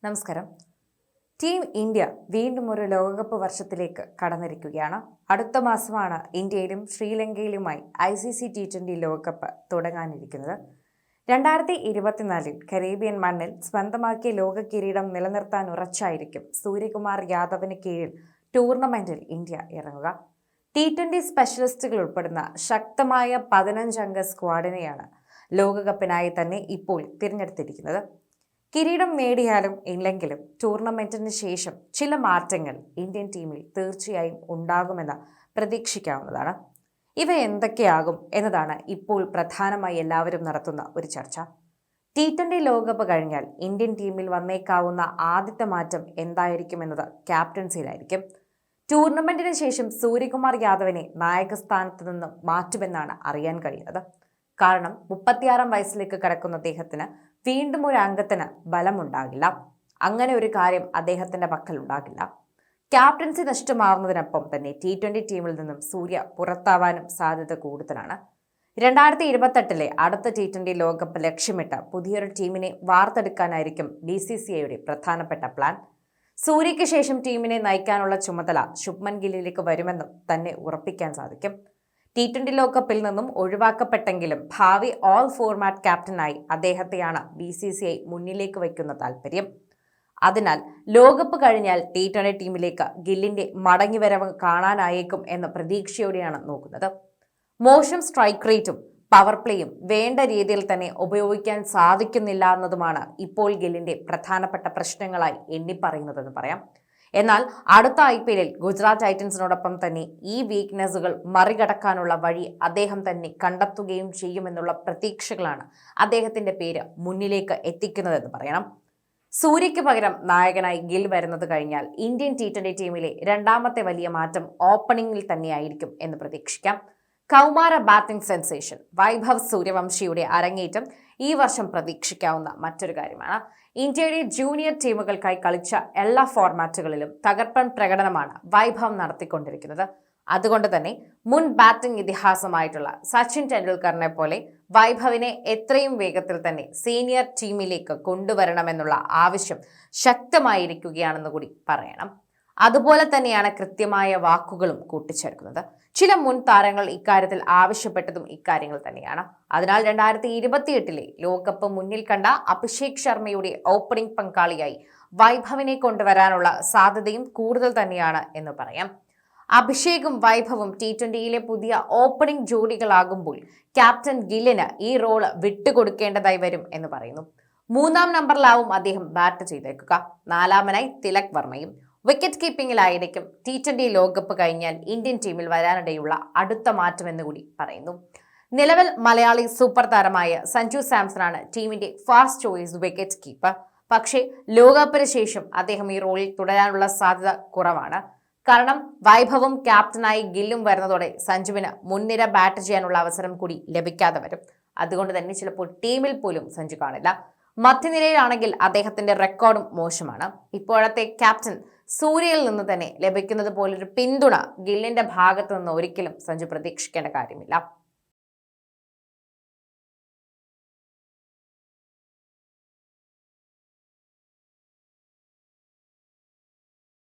നമസ്കാരം. Team India വീണ്ടും ഒരു ലോകകപ്പ് വർഷത്തിലേക്ക് കടന്നിരിക്കുകയാണ്. അടുത്ത മാസമാണ് ഇന്ത്യയിലും ശ്രീലങ്കയിലുമായി ICC T20 ലോകകപ്പ് തുടങ്ങാനിരിക്കുന്നത്. 2024 കരീബിയൻ മണ്ണിൽ സ്വന്തമാക്കിയ ലോക കിരീടം നിലനിർത്താൻ ഉറച്ചായിരിക്കും സൂര്യകുമാർ യാദവിന് കീഴിൽ ടൂർണമെന്റിൽ ഇന്ത്യ ഇറങ്ങുക. T20 സ്പെഷ്യലിസ്റ്റുകൾ ഉൾപ്പെടുന്ന ശക്തമായ 15 അംഗ സ്ക്വാഡിനെയാണ് ലോകകപ്പിനായി തന്നെ ഇപ്പോൾ തിരഞ്ഞെടുത്തിരിക്കുന്നത്. കിരീടം നേടിയാലും ഇല്ലെങ്കിലും ടൂർണമെന്റിന് ശേഷം ചില മാറ്റങ്ങൾ ഇന്ത്യൻ ടീമിൽ തീർച്ചയായും ഉണ്ടാകുമെന്ന് പ്രതീക്ഷിക്കാവുന്നതാണ്. ഇവ എന്തൊക്കെയാകും എന്നതാണ് ഇപ്പോൾ പ്രധാനമായി എല്ലാവരും നടത്തുന്ന ഒരു ചർച്ച. T20 ലോകകപ്പ് കഴിഞ്ഞാൽ ഇന്ത്യൻ ടീമിൽ വന്നേക്കാവുന്ന ആദ്യത്തെ മാറ്റം എന്തായിരിക്കുമെന്നത് ക്യാപ്റ്റൻസിയിലായിരിക്കും. ടൂർണമെന്റിന് ശേഷം സൂര്യകുമാർ യാദവിനെ നായകസ്ഥാനത്ത് നിന്നും മാറ്റുമെന്നാണ് അറിയാൻ കഴിയുന്നത്. കാരണം 36 വയസ്സിലേക്ക് കടക്കുന്ന അദ്ദേഹത്തിന് വീണ്ടും ഒരു അംഗത്തിന് ബലമുണ്ടാകില്ല. അങ്ങനെ ഒരു കാര്യം അദ്ദേഹത്തിന്റെ പക്കൽ ഉണ്ടാകില്ല. ക്യാപ്റ്റൻസി നഷ്ടമാവുന്നതിനൊപ്പം തന്നെ T20 ടീമിൽ നിന്നും സൂര്യ പുറത്താവാനും സാധ്യത കൂടുതലാണ്. 2028 അടുത്ത T20 ലോകകപ്പ് ലക്ഷ്യമിട്ട് പുതിയൊരു ടീമിനെ വാർത്തെടുക്കാനായിരിക്കും BCCIയുടെ പ്രധാനപ്പെട്ട പ്ലാൻ. സൂര്യയ്ക്ക് ശേഷം ടീമിനെ നയിക്കാനുള്ള ചുമതല ശുഭ്മൻ ഗില്ലിലേക്ക് വരുമെന്നും തന്നെ ഉറപ്പിക്കാൻ സാധിക്കും. T20 ലോകകപ്പിൽ നിന്നും ഒഴിവാക്കപ്പെട്ടെങ്കിലും ഭാവി ഓൾ ഫോർമാറ്റ് ക്യാപ്റ്റനായി അദ്ദേഹത്തെയാണ് BCCI മുന്നിലേക്ക് വയ്ക്കുന്ന താല്പര്യം. അതിനാൽ ലോകകപ്പ് കഴിഞ്ഞാൽ T20 ടീമിലേക്ക് ഗില്ലിന്റെ മടങ്ങിവരവ് കാണാനായേക്കും എന്ന പ്രതീക്ഷയോടെയാണ് നോക്കുന്നത്. മോശം സ്ട്രൈക്ക് റേറ്റും പവർ പ്ലേയും വേണ്ട രീതിയിൽ തന്നെ ഉപയോഗിക്കാൻ സാധിക്കുന്നില്ല എന്നതുമാണ് ഇപ്പോൾ ഗില്ലിന്റെ പ്രധാനപ്പെട്ട പ്രശ്നങ്ങളായി എണ്ണിപ്പറയുന്നതെന്ന് പറയാം. എന്നാൽ അടുത്ത IPL ഗുജറാത്ത് ടൈറ്റൻസിനോടൊപ്പം തന്നെ ഈ വീക്ക്നെസ്സുകൾ മറികടക്കാനുള്ള വഴി അദ്ദേഹം തന്നെ കണ്ടെത്തുകയും ചെയ്യുമെന്നുള്ള പ്രതീക്ഷകളാണ് അദ്ദേഹത്തിന്റെ പേര് മുന്നിലേക്ക് എത്തിക്കുന്നതെന്ന് പറയണം. സൂര്യയ്ക്ക് പകരം നായകനായി ഗിൽ വരുന്നത് കഴിഞ്ഞാൽ ഇന്ത്യൻ T20 ടീമിലെ രണ്ടാമത്തെ വലിയ മാറ്റം ഓപ്പണിംഗിൽ തന്നെയായിരിക്കും എന്ന് പ്രതീക്ഷിക്കാം. കൗമാര ബാറ്റിംഗ് സെൻസേഷൻ വൈഭവ് സൂര്യവംശിയുടെ അരങ്ങേറ്റം ഈ വർഷം പ്രതീക്ഷിക്കാവുന്ന മറ്റൊരു കാര്യമാണ്. ഇന്ത്യയുടെ ജൂനിയർ ടീമുകൾക്കായി കളിച്ച എല്ലാ ഫോർമാറ്റുകളിലും തകർപ്പൻ പ്രകടനമാണ് വൈഭവ് നടത്തിക്കൊണ്ടിരിക്കുന്നത്. അതുകൊണ്ട് തന്നെ മുൻ ബാറ്റിംഗ് ഇതിഹാസമായിട്ടുള്ള സച്ചിൻ ടെണ്ടുൽക്കറിനെ പോലെ വൈഭവിനെ എത്രയും വേഗത്തിൽ തന്നെ സീനിയർ ടീമിലേക്ക് കൊണ്ടുവരണമെന്നുള്ള ആവശ്യം ശക്തമായിരിക്കുകയാണെന്ന് കൂടി പറയണം. അതുപോലെ തന്നെയാണ് കൃത്യമായ വാക്കുകളും കൂട്ടിച്ചേർക്കുന്നത്. ചില മുൻ താരങ്ങൾ ഇക്കാര്യത്തിൽ ആവശ്യപ്പെട്ടതും ഇക്കാര്യങ്ങൾ തന്നെയാണ്. അതിനാൽ 2028 ലോകകപ്പ് മുന്നിൽ കണ്ട അഭിഷേക് ശർമ്മയുടെ ഓപ്പണിംഗ് പങ്കാളിയായി വൈഭവിനെ കൊണ്ടുവരാനുള്ള സാധ്യതയും കൂടുതൽ തന്നെയാണ് എന്ന് പറയാം. അഭിഷേകും വൈഭവും T20 പുതിയ ഓപ്പണിംഗ് ജോഡികളാകുമ്പോൾ ക്യാപ്റ്റൻ ഗില്ലിന് ഈ റോള് വിട്ടുകൊടുക്കേണ്ടതായി വരും എന്ന് പറയുന്നു. 3-ാം നമ്പറിലാവും അദ്ദേഹം ബാറ്റ് ചെയ്തേക്കുക. 4-ാമനായി തിലക് വർമ്മയും. വിക്കറ്റ് കീപ്പിംഗിലായിരിക്കും T20 ലോകകപ്പ് കഴിഞ്ഞാൽ ഇന്ത്യൻ ടീമിൽ വരാനിടയുള്ള അടുത്ത മാറ്റമെന്ന് കൂടി പറയുന്നു. നിലവിൽ മലയാളി സൂപ്പർ താരമായ സഞ്ജു സാംസണാണ് ടീമിന്റെ ഫാസ്റ്റ് ചോയ്സ് വിക്കറ്റ് കീപ്പർ. പക്ഷേ ലോകകപ്പിന് ശേഷം അദ്ദേഹം ഈ റോളിൽ തുടരാനുള്ള സാധ്യത കുറവാണ്. കാരണം വൈഭവും ക്യാപ്റ്റനായി ഗില്ലും വരുന്നതോടെ സഞ്ജുവിന് മുൻനിര ബാറ്റ് ചെയ്യാനുള്ള അവസരം കൂടി ലഭിക്കാതെ വരും. അതുകൊണ്ട് തന്നെ ചിലപ്പോൾ ടീമിൽ പോലും സഞ്ജു കാണില്ല. മധ്യനിരയിലാണെങ്കിൽ അദ്ദേഹത്തിന്റെ റെക്കോർഡും മോശമാണ്. ഇപ്പോഴത്തെ ക്യാപ്റ്റൻ സൂര്യയിൽ നിന്ന് തന്നെ ലഭിക്കുന്നത് പോലൊരു പിന്തുണ ഗില്ലിന്റെ ഭാഗത്തു നിന്ന് ഒരിക്കലും സഞ്ജു പ്രതീക്ഷിക്കേണ്ട കാര്യമില്ല.